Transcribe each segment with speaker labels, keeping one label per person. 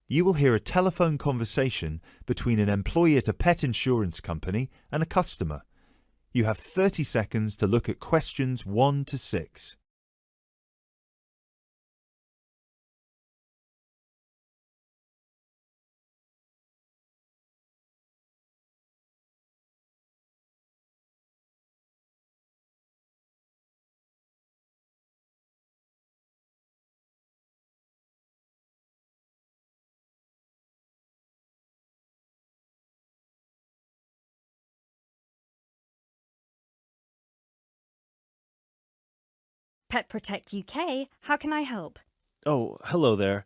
Speaker 1: You will hear a telephone conversation between an employee at a pet insurance company and a customer. You have 30 seconds to look at questions 1 to 6.
Speaker 2: Pet Protect UK, how can I help?
Speaker 3: Oh, hello there.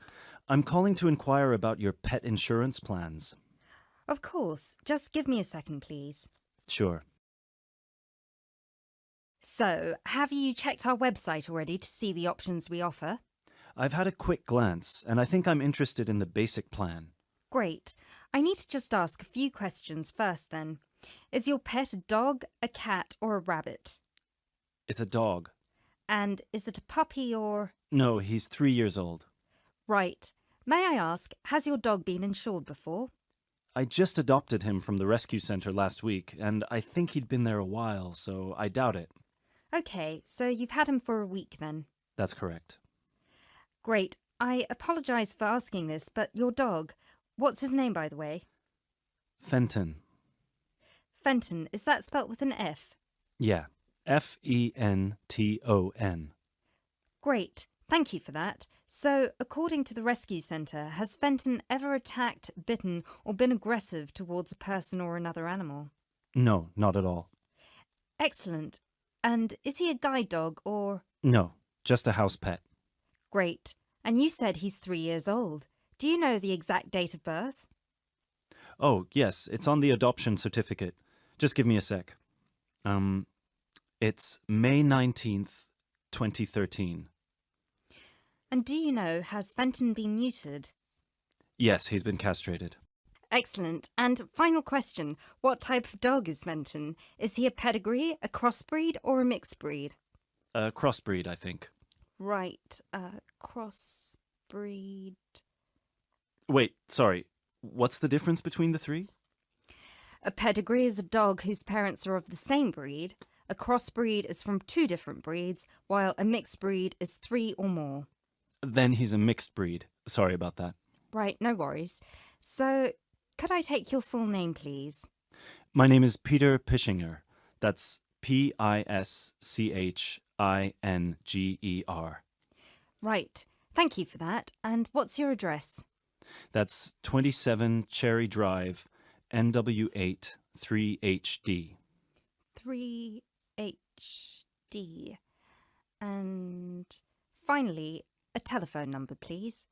Speaker 3: I'm calling to inquire about your pet insurance plans.
Speaker 2: Of course, just give me a second, please.
Speaker 3: Sure.
Speaker 2: So, have you checked our website already to see the options we offer?
Speaker 3: I've had a quick glance, and I think I'm interested in the basic plan.
Speaker 2: Great. I need to just ask a few questions first then. Is your pet a dog, a cat, or a rabbit?
Speaker 3: It's a dog.
Speaker 2: And is it a puppy or...
Speaker 3: No, he's 3 years old.
Speaker 2: Right. May I ask, has your dog been insured before?
Speaker 3: I just adopted him from the rescue center last week, and I think he'd been there a while, so I doubt it.
Speaker 2: Okay, so you've had him for a week then.
Speaker 3: That's correct.
Speaker 2: Great. I apologise for asking this, but your dog, what's his name by the way?
Speaker 3: Fenton.
Speaker 2: Fenton, is that spelt with an F?
Speaker 3: Yeah. Fenton.
Speaker 2: Great. Thank you for that. So, according to the rescue centre, has Fenton ever attacked, bitten, or been aggressive towards a person or another animal?
Speaker 3: No, not at all.
Speaker 2: Excellent. And is he a guide dog or...
Speaker 3: No, just a house pet.
Speaker 2: Great. And you said he's 3 years old. Do you know the exact date of birth?
Speaker 3: Oh, yes, it's on the adoption certificate. Just give me a sec. It's May 19th, 2013.
Speaker 2: And do you know, has Fenton been neutered?
Speaker 3: Yes, he's been castrated.
Speaker 2: Excellent. And final question, what type of dog is Fenton? Is he a pedigree, a crossbreed, or a mixed breed?
Speaker 3: A crossbreed, I think.
Speaker 2: Right, crossbreed...
Speaker 3: Wait, sorry. What's the difference between the three?
Speaker 2: A pedigree is a dog whose parents are of the same breed. A crossbreed is from 2 different breeds, while a mixed breed is 3 or more.
Speaker 3: Then he's a mixed breed. Sorry about that.
Speaker 2: Right, no worries. So, could I take your full name, please?
Speaker 3: My name is Peter Pischinger. That's Pischinger.
Speaker 2: Right, thank you for that. And what's your address?
Speaker 3: That's 27 Cherry Drive, NW8 3HD.
Speaker 2: 3HD. And finally, a telephone number, please.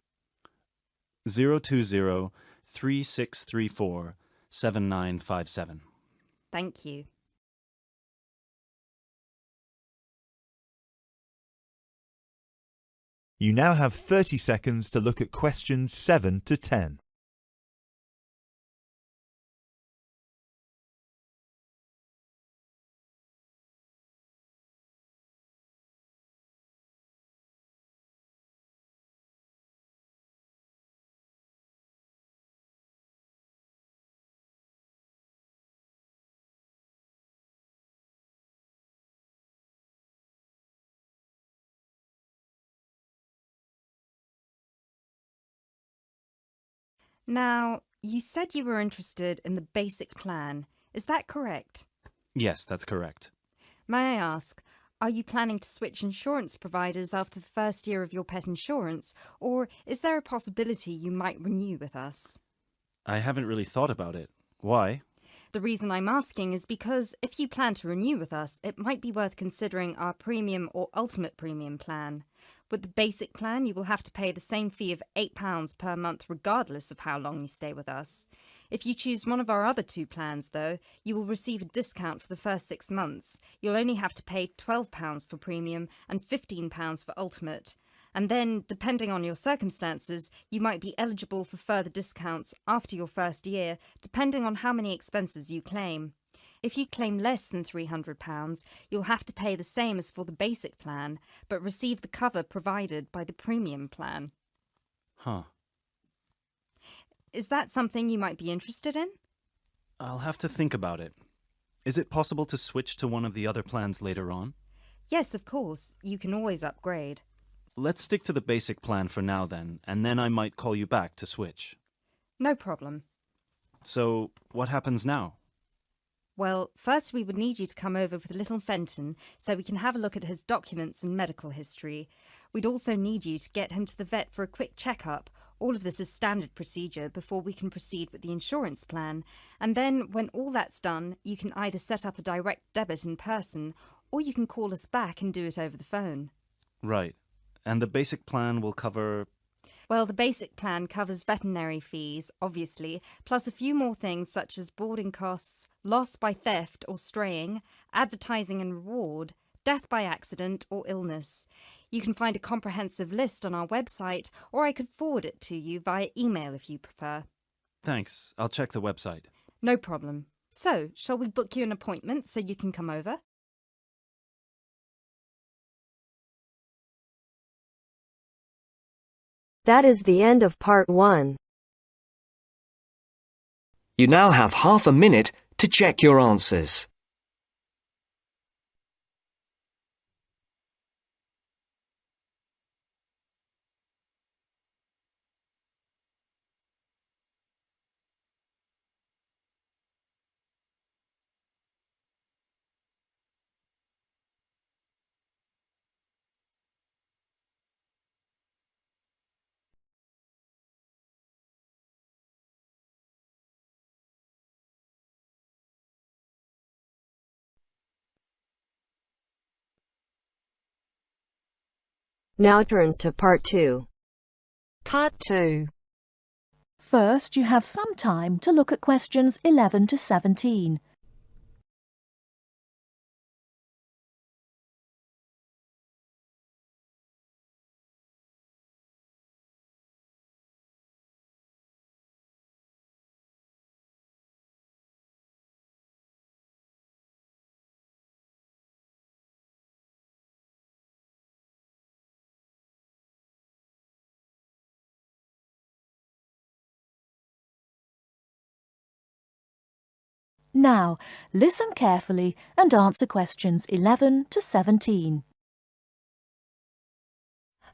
Speaker 3: 020-3634-7957.
Speaker 2: Thank you.
Speaker 1: You now have 30 seconds to look at questions 7 to 10.
Speaker 2: Now, you said you were interested in the basic plan. Is that correct?
Speaker 3: Yes, that's correct.
Speaker 2: May I ask, are you planning to switch insurance providers after the first year of your pet insurance, or is there a possibility you might renew with us?
Speaker 3: I haven't really thought about it. Why?
Speaker 2: The reason I'm asking is because if you plan to renew with us, it might be worth considering our premium or ultimate premium plan. With the basic plan, you will have to pay the same fee of £8 per month regardless of how long you stay with us. If you choose one of our other 2 plans, though, you will receive a discount for the first 6 months. You'll only have to pay £12 for premium and £15 for ultimate. And then, depending on your circumstances, you might be eligible for further discounts after your first year, depending on how many expenses you claim. If you claim less than £300, you'll have to pay the same as for the basic plan, but receive the cover provided by the premium plan.
Speaker 3: Huh.
Speaker 2: Is that something you might be interested in?
Speaker 3: I'll have to think about it. Is it possible to switch to one of the other plans later on?
Speaker 2: Yes, of course. You can always upgrade.
Speaker 3: Let's stick to the basic plan for now then, and then I might call you back to switch.
Speaker 2: No problem.
Speaker 3: So, what happens now?
Speaker 2: Well, first we would need you to come over with little Fenton so we can have a look at his documents and medical history. We'd also need you to get him to the vet for a quick checkup. All of this is standard procedure before we can proceed with the insurance plan. And then, when all that's done, you can either set up a direct debit in person or you can call us back and do it over the phone.
Speaker 3: Right. And the basic plan will cover...
Speaker 2: Well, the basic plan covers veterinary fees, obviously, plus a few more things such as boarding costs, loss by theft or straying, advertising and reward, death by accident or illness. You can find a comprehensive list on our website, or I could forward it to you via email if you prefer.
Speaker 3: Thanks. I'll check the website.
Speaker 2: No problem. So, shall we book you an appointment so you can come over?
Speaker 4: That is the end of part 1.
Speaker 5: You now have half a minute to check your answers.
Speaker 4: Now turns to part 2.
Speaker 6: Part 2. First, you have some time to look at questions 11 to 17. Now, listen carefully and answer questions 11 to 17.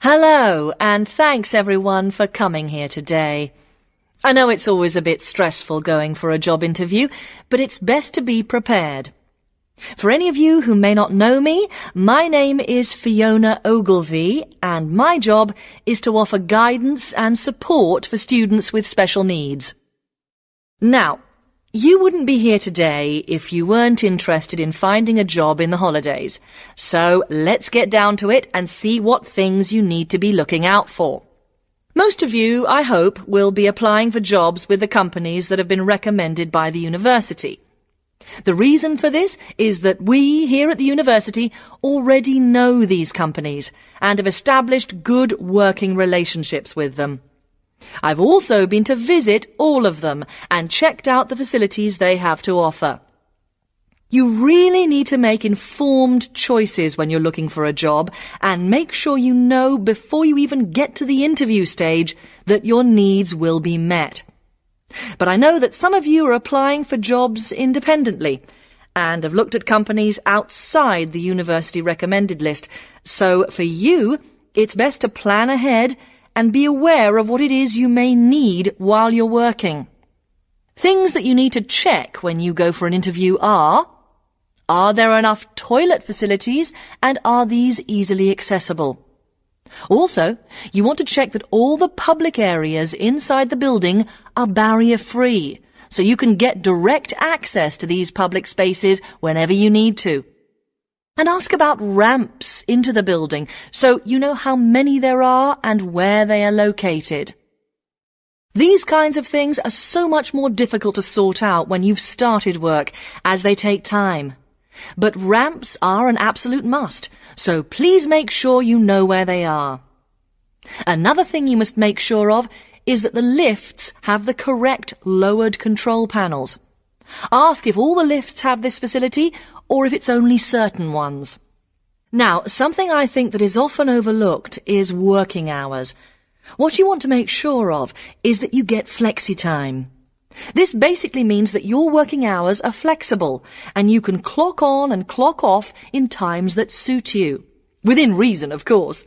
Speaker 7: Hello, and thanks everyone for coming here today. I know it's always a bit stressful going for a job interview, but it's best to be prepared. For any of you who may not know me, my name is Fiona Ogilvie, and my job is to offer guidance and support for students with special needs. Now, you wouldn't be here today if you weren't interested in finding a job in the holidays. So let's get down to it and see what things you need to be looking out for. Most of you, I hope, will be applying for jobs with the companies that have been recommended by the university. The reason for this is that we here at the university already know these companies and have established good working relationships with them. I've also been to visit all of them and checked out the facilities they have to offer. You really need to make informed choices when you're looking for a job and make sure you know before you even get to the interview stage that your needs will be met. But I know that some of you are applying for jobs independently and have looked at companies outside the university recommended list. So for you, it's best to plan ahead and be aware of what it is you may need while you're working. Things that you need to check when you go for an interview are there enough toilet facilities and are these easily accessible? Also, you want to check that all the public areas inside the building are barrier-free, so you can get direct access to these public spaces whenever you need to. And ask about ramps into the building, so you know how many there are and where they are located. These kinds of things are so much more difficult to sort out when you've started work, as they take time. But ramps are an absolute must, so please make sure you know where they are. Another thing you must make sure of is that the lifts have the correct lowered control panels. Ask if all the lifts have this facility or if it's only certain ones. Now, something I think that is often overlooked is working hours. What you want to make sure of is that you get flexi time. This basically means that your working hours are flexible and you can clock on and clock off in times that suit you. Within reason, of course.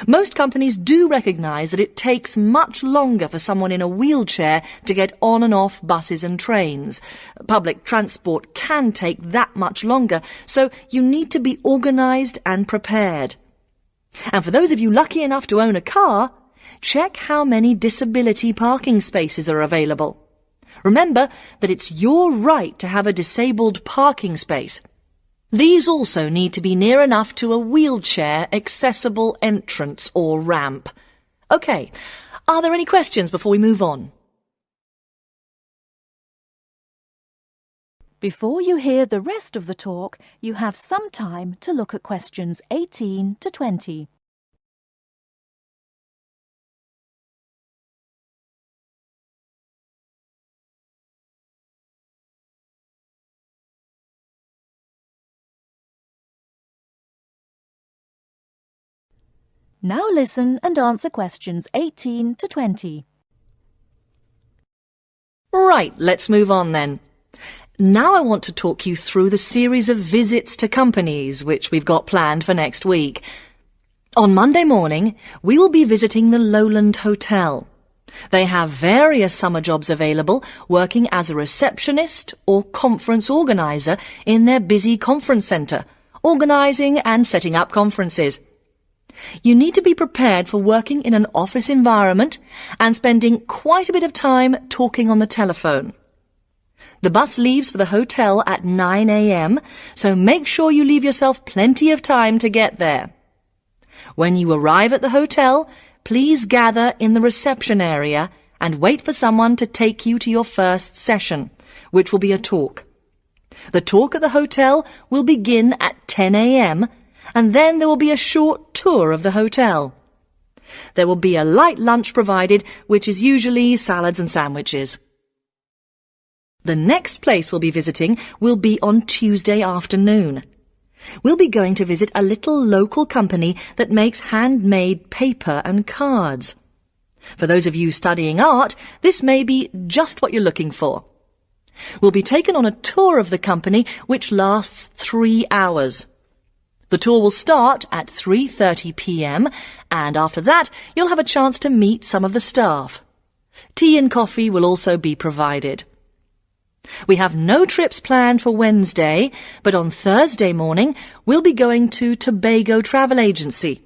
Speaker 7: Most companies do recognise that it takes much longer for someone in a wheelchair to get on and off buses and trains. Public transport can take that much longer, so you need to be organised and prepared. And for those of you lucky enough to own a car, check how many disability parking spaces are available. Remember that it's your right to have a disabled parking space. These also need to be near enough to a wheelchair accessible entrance or ramp. OK, are there any questions before we move on?
Speaker 6: Before you hear the rest of the talk, you have some time to look at questions 18 to 20. Now listen and answer questions 18 to 20.
Speaker 7: Right, let's move on then. Now I want to talk you through the series of visits to companies which we've got planned for next week. On Monday morning, we will be visiting the Lowland Hotel. They have various summer jobs available, working as a receptionist or conference organiser in their busy conference centre, organising and setting up conferences. You need to be prepared for working in an office environment and spending quite a bit of time talking on the telephone. The bus leaves for the hotel at 9 a.m, so make sure you leave yourself plenty of time to get there. When you arrive at the hotel, please gather in the reception area and wait for someone to take you to your first session, which will be a talk. The talk at the hotel will begin at 10 a.m, and then there will be a short tour of the hotel. There will be a light lunch provided, which is usually salads and sandwiches. The next place we'll be visiting will be on Tuesday afternoon. We'll be going to visit a little local company that makes handmade paper and cards. For those of you studying art, this may be just what you're looking for. We'll be taken on a tour of the company which lasts 3 hours. The tour will start at 3:30 p.m. and after that you'll have a chance to meet some of the staff. Tea and coffee will also be provided. We have no trips planned for Wednesday, but on Thursday morning we'll be going to Tobago Travel Agency.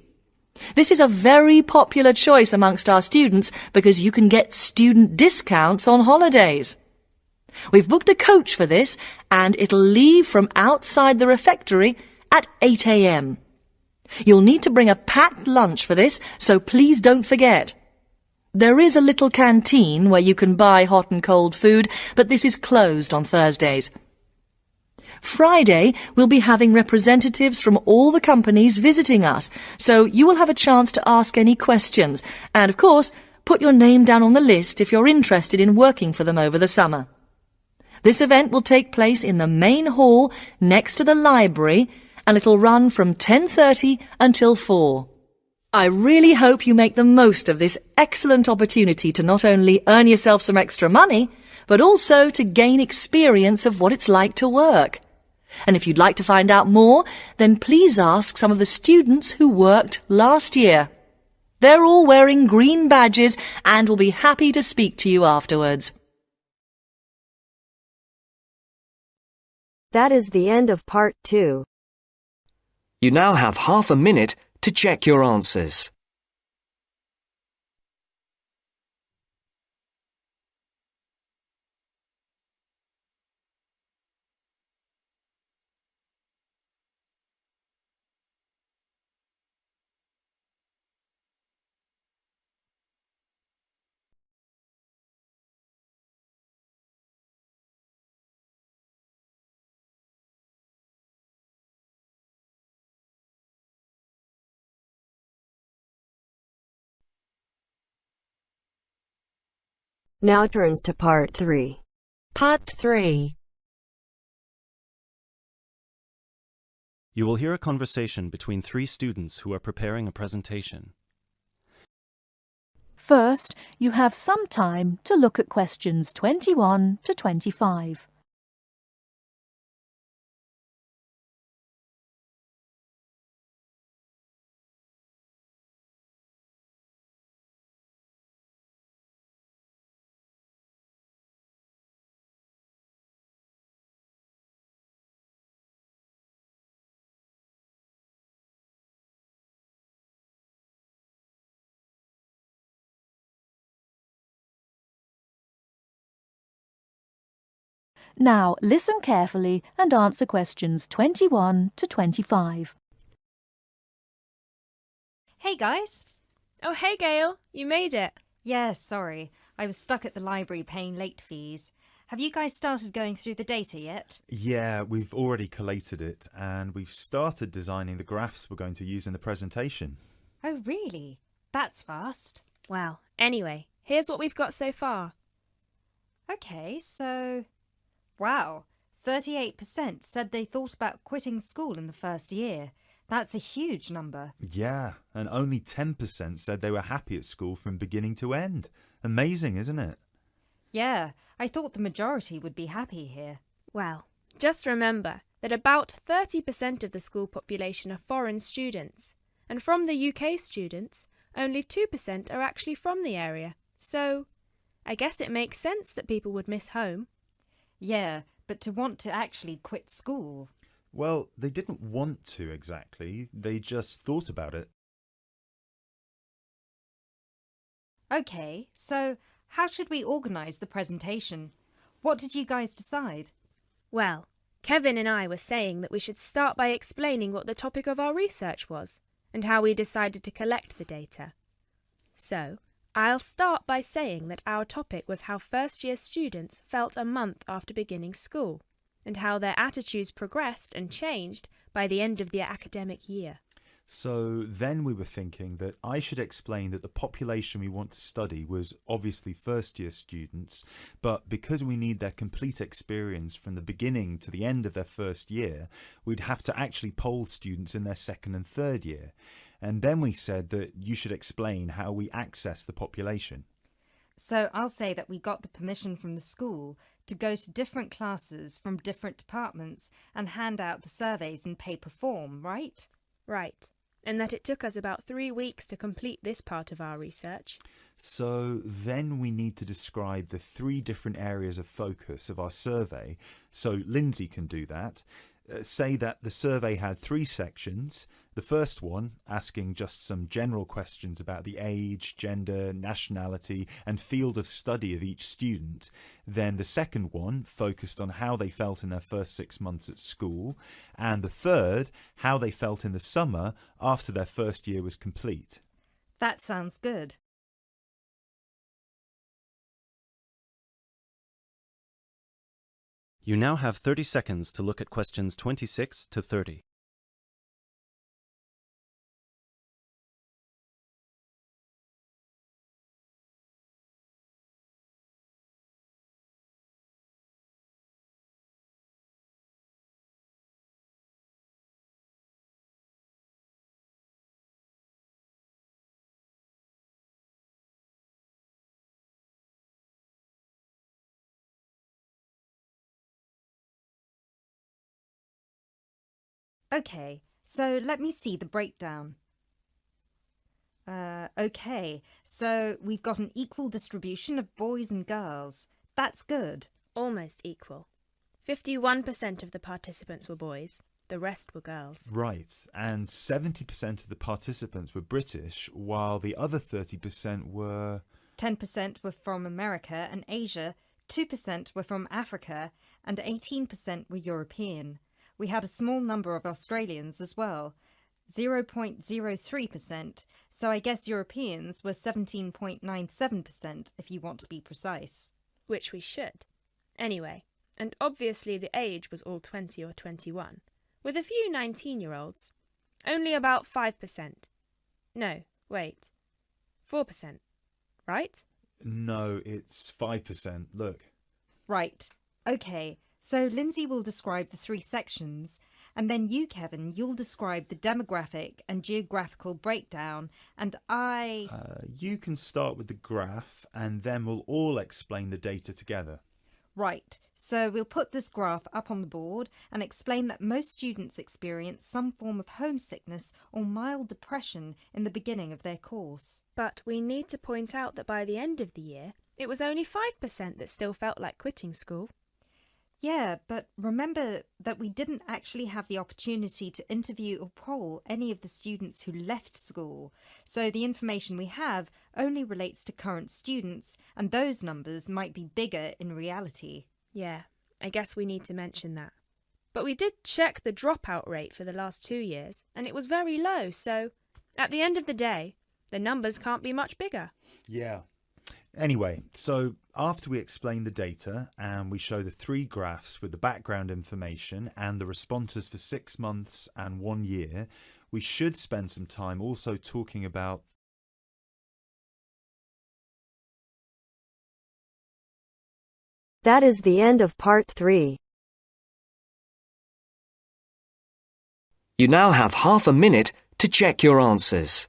Speaker 7: This is a very popular choice amongst our students because you can get student discounts on holidays. We've booked a coach for this and it'll leave from outside the refectory at 8 a.m. You'll need to bring a packed lunch for this, so please don't forget. There is a little canteen where you can buy hot and cold food, but this is closed on Thursdays. Friday, we'll be having representatives from all the companies visiting us, so you will have a chance to ask any questions, and of course, put your name down on the list if you're interested in working for them over the summer. This event will take place in the main hall next to the library, and it'll run from 10:30 until 4. I really hope you make the most of this excellent opportunity to not only earn yourself some extra money, but also to gain experience of what it's like to work. And if you'd like to find out more, then please ask some of the students who worked last year. They're all wearing green badges and will be happy to speak to you afterwards.
Speaker 4: That is the end of part 2.
Speaker 5: You now have half a minute to check your answers.
Speaker 4: Now turns to part 3.
Speaker 6: Part 3.
Speaker 3: You will hear a conversation between 3 students who are preparing a presentation.
Speaker 6: First, you have some time to look at questions 21 to 25. Now listen carefully and answer questions 21 to 25.
Speaker 2: Hey guys!
Speaker 8: Oh, hey Gail, you made it.
Speaker 2: Yeah, sorry. I was stuck at the library paying late fees. Have you guys started going through the data yet?
Speaker 1: Yeah, we've already collated it and we've started designing the graphs we're going to use in the presentation.
Speaker 2: Oh, really? That's fast.
Speaker 8: Well, anyway, here's what we've got so far.
Speaker 2: Okay, so... Wow, 38% said they thought about quitting school in the first year. That's a huge number.
Speaker 1: Yeah, and only 10% said they were happy at school from beginning to end. Amazing, isn't it?
Speaker 2: Yeah, I thought the majority would be happy here.
Speaker 8: Well, just remember that about 30% of the school population are foreign students, and from the UK students, only 2% are actually from the area. So, I guess it makes sense that people would miss home.
Speaker 2: Yeah, but to want to actually quit school...
Speaker 1: Well, they didn't want to exactly, they just thought about it.
Speaker 2: Okay, so how should we organise the presentation? What did you guys decide?
Speaker 8: Well, Kevin and I were saying that we should start by explaining what the topic of our research was, and how we decided to collect the data. So, I'll start by saying that our topic was how first-year students felt a month after beginning school, and how their attitudes progressed and changed by the end of the academic year.
Speaker 1: So then we were thinking that I should explain that the population we want to study was obviously first-year students, but because we need their complete experience from the beginning to the end of their first year, we'd have to actually poll students in their second and third year. And then we said that you should explain how we access the population.
Speaker 2: So I'll say that we got the permission from the school to go to different classes from different departments and hand out the surveys in paper form, right?
Speaker 8: Right, and that it took us about 3 weeks to complete this part of our research.
Speaker 1: So then we need to describe the 3 different areas of focus of our survey, so Lindsay can do that. Say that the survey had 3 sections. The first one, asking just some general questions about the age, gender, nationality and field of study of each student. Then the second one focused on how they felt in their first 6 months at school. And the third, how they felt in the summer after their first year was complete.
Speaker 2: That sounds good.
Speaker 3: You now have 30 seconds to look at questions 26 to 30.
Speaker 2: Okay, so let me see the breakdown. Okay, so we've got an equal distribution of boys and girls. That's good.
Speaker 8: Almost equal. 51% of the participants were boys, the rest were girls.
Speaker 1: Right, and 70% of the participants were British, while the other 30% were...
Speaker 2: 10% were from America and Asia, 2% were from Africa, and 18% were European. We had a small number of Australians as well, 0.03%, so I guess Europeans were 17.97% if you want to be precise.
Speaker 8: Which we should. Anyway, and obviously the age was all 20 or 21, with a few 19-year-olds. Only about 5%. No, wait. 4%. Right?
Speaker 1: No, it's 5%. Look.
Speaker 2: Right. Okay, so Lindsay will describe the 3 sections, And then you, Kevin, you'll describe the demographic and geographical breakdown, and
Speaker 1: You can start with the graph, and then we'll all explain the data together.
Speaker 2: Right, so we'll put this graph up on the board and explain that most students experience some form of homesickness or mild depression in the beginning of their course.
Speaker 8: But we need to point out that by the end of the year, it was only 5% that still felt like quitting school.
Speaker 2: Yeah, but remember that we didn't actually have the opportunity to interview or poll any of the students who left school. So the information we have only relates to current students, and those numbers might be bigger in reality.
Speaker 8: Yeah, I guess we need to mention that. But we did check the dropout rate for the last 2 years, and it was very low, so at the end of the day, the numbers can't be much bigger.
Speaker 1: Yeah. Anyway, so after we explain the data and we show the 3 graphs with the background information and the responses for 6 months and 1 year, we should spend some time also talking about
Speaker 4: That is the end of part 3.
Speaker 5: You now have half a minute to check your answers.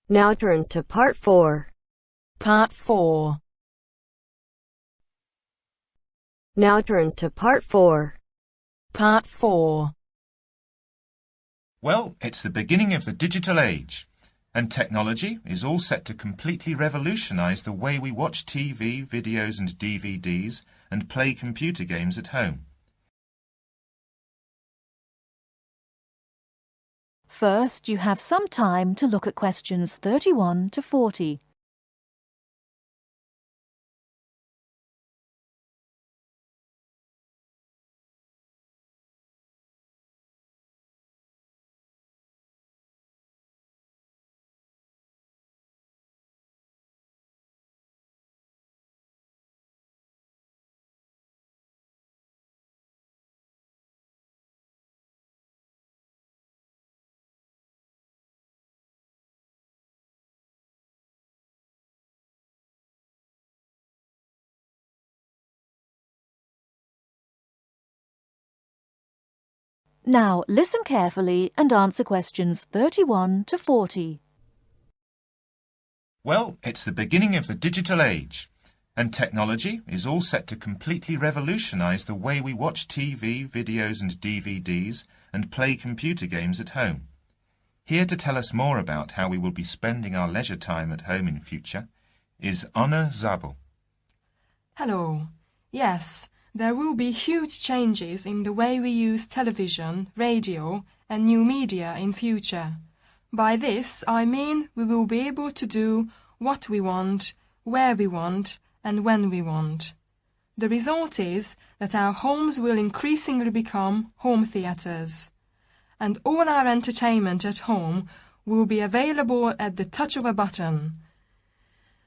Speaker 4: Now turns to part 4.
Speaker 6: Part 4.
Speaker 4: Now turns to part 4.
Speaker 6: Part 4.
Speaker 9: Well, it's the beginning of the digital age, and technology is all set to completely revolutionise the way we watch TV, videos and DVDs and play computer games at home.
Speaker 6: First, you have some time to look at questions 31 to 40. Now listen carefully and answer questions 31 to 40.
Speaker 9: Well, it's the beginning of the digital age, and technology is all set to completely revolutionise the way we watch TV, videos and DVDs and play computer games at home. Here to tell us more about how we will be spending our leisure time at home in future is Anna Zabel.
Speaker 10: Hello. Yes, there will be huge changes in the way we use television, radio and new media in future. By this, I mean we will be able to do what we want, where we want and when we want. The result is that our homes will increasingly become home theatres, and all our entertainment at home will be available at the touch of a button.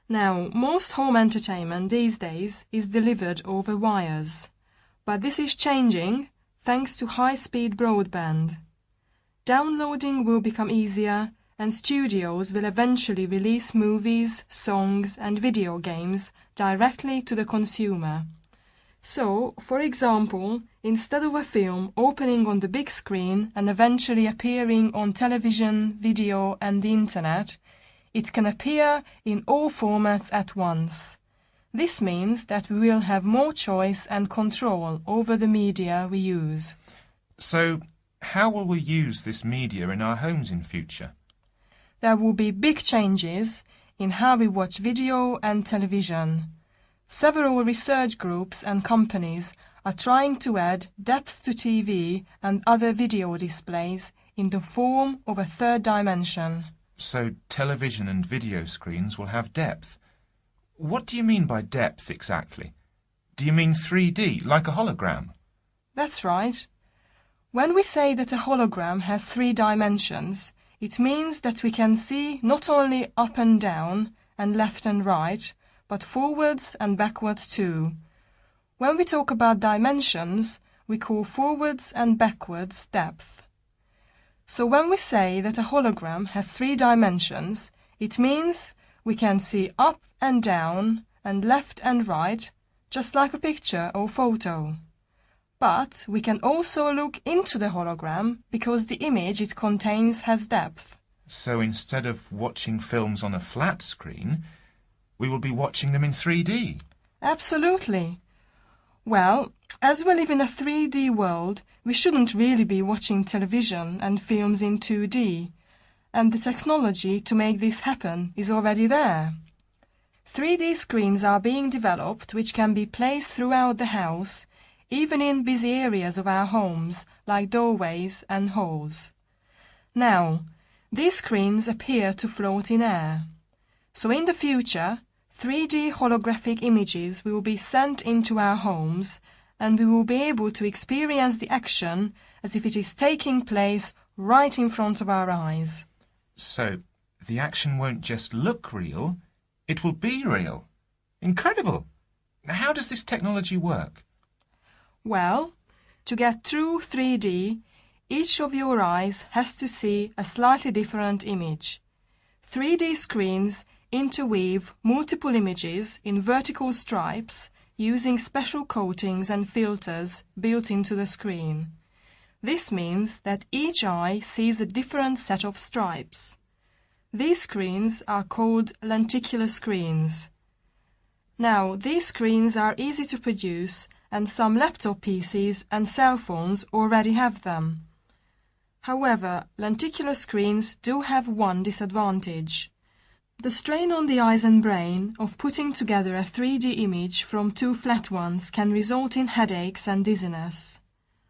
Speaker 10: Now, most home entertainment these days is delivered over wires, but this is changing thanks to high-speed broadband. Downloading will become easier, and studios will eventually release movies, songs and video games directly to the consumer. So, for example, instead of a film opening on the big screen and eventually appearing on television, video and the internet, it can appear in all formats at once. This means that we will have more choice and control over the media we use.
Speaker 9: So, how will we use this media in our homes in future?
Speaker 10: There will be big changes in how we watch video and television. Several research groups and companies are trying to add depth to TV and other video displays in the form of a third dimension.
Speaker 9: So television and video screens will have depth. What do you mean by depth exactly? Do you mean 3D, like a hologram?
Speaker 10: That's right. When we say that a hologram has 3 dimensions, it means that we can see not only up and down and left and right, but forwards and backwards too. When we talk about dimensions, we call forwards and backwards depth. So when we say that a hologram has 3 dimensions, it means we can see up and down and left and right, just like a picture or photo. But we can also look into the hologram because the image it contains has depth.
Speaker 9: So instead of watching films on a flat screen, we will be watching them in 3D.
Speaker 10: Absolutely. Well, as we live in a 3D world, we shouldn't really be watching television and films in 2D. And the technology to make this happen is already there. 3D screens are being developed which can be placed throughout the house, even in busy areas of our homes, like doorways and halls. Now, these screens appear to float in air. So in the future, 3D holographic images will be sent into our homes, and we will be able to experience the action as if it is taking place right in front of our eyes.
Speaker 9: So, the action won't just look real, it will be real. Incredible! How does this technology work?
Speaker 10: Well, to get true 3D, each of your eyes has to see a slightly different image. 3D screens interweave multiple images in vertical stripes using special coatings and filters built into the screen. This means that each eye sees a different set of stripes. These screens are called lenticular screens. Now, these screens are easy to produce, and some laptop PCs and cell phones already have them. However, lenticular screens do have one disadvantage. The strain on the eyes and brain of putting together a 3D image from 2 flat ones can result in headaches and dizziness.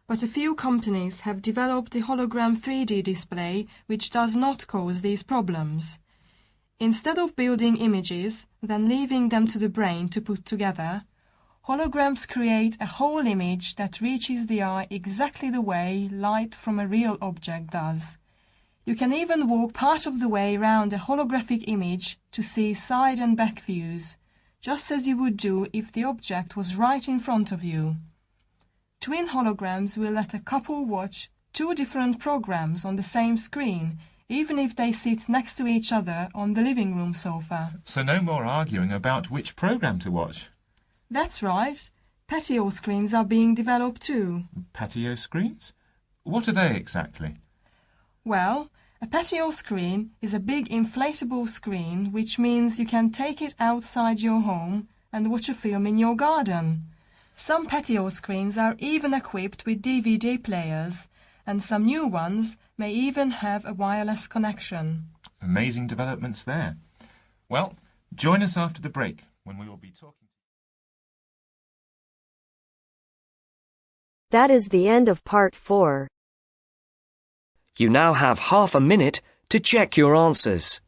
Speaker 10: But a few companies have developed a hologram 3D display which does not cause these problems. Instead of building images, then leaving them to the brain to put together, holograms create a whole image that reaches the eye exactly the way light from a real object does. You can even walk part of the way around a holographic image to see side and back views, just as you would do if the object was right in front of you. Twin holograms will let a couple watch 2 different programs on the same screen, even if they sit next to each other on the living room sofa.
Speaker 9: So no more arguing about which program to watch.
Speaker 10: That's right. Patio screens are being developed too.
Speaker 9: Patio screens? What are they exactly?
Speaker 10: Well, a patio screen is a big inflatable screen, which means you can take it outside your home and watch a film in your garden. Some patio screens are even equipped with DVD players, and some new ones may even have a wireless connection.
Speaker 9: Amazing developments there. Well, join us after the break when we will be talking.
Speaker 4: That is the end of part 4.
Speaker 5: You now have half a minute to check your answers.